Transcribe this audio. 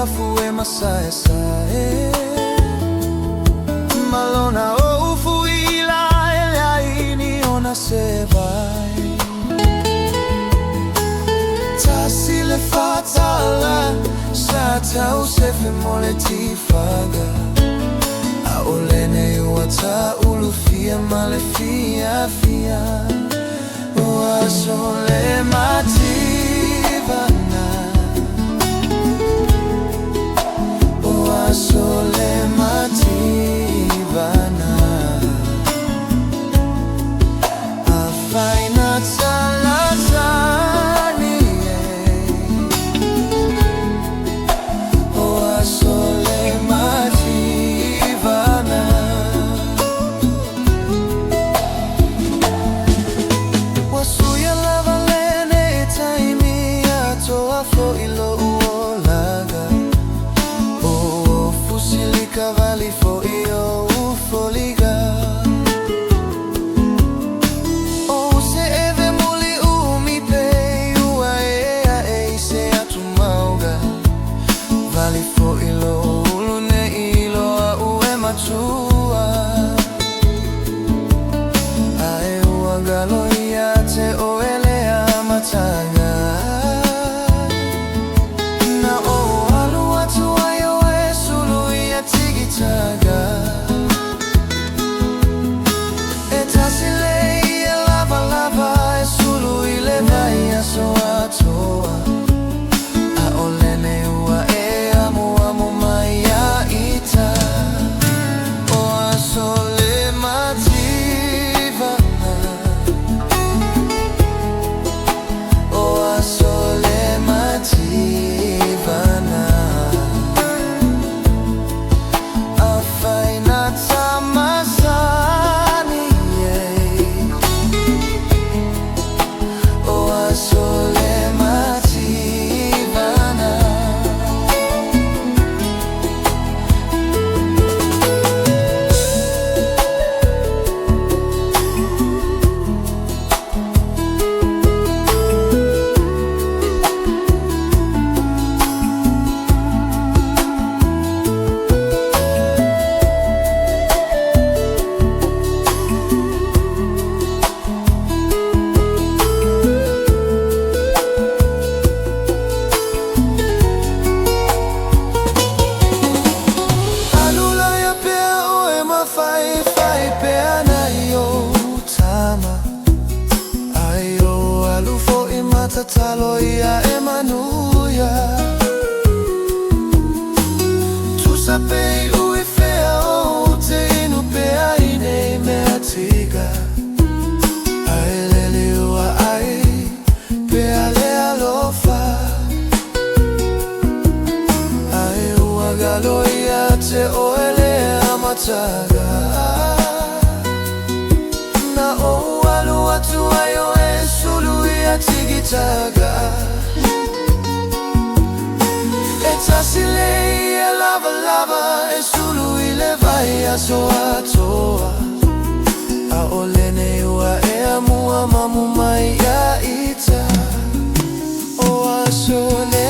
fue masae sae Malona o ufuila ele aini ona se vai Tasile fatala sa tau se fe mole tifaga A olene wata ulufia malefia fia O aso o le mativa Aso o le mativa A faigata latani O aso o le mativa Wasuya lava lene taimi atoa fo ilo Olaga Cavalli fo io ufoliga O se eve muli mi pe ua e se a Tumau Vali fo ilo lumana'i a ue Manuia Ae ua galoia te o ele mataga Na o alu Atua Taga E tasile e lava lava E sulu I le vai aso Atua A olene ua e amo mai a ita O aso o le mativa O aso o le mativa Taloia e Manuia Tu sapei ui fea o te inu pe aine me atiga Ai lele ua ai pe ale alofa Ai ua galoia te o ele mataga Na o alu Atua yo e sulu Tigitaga E tasile e lava lava E sulu I le vai aso Atua A olene ua e amua mamu mai a ita O aso o le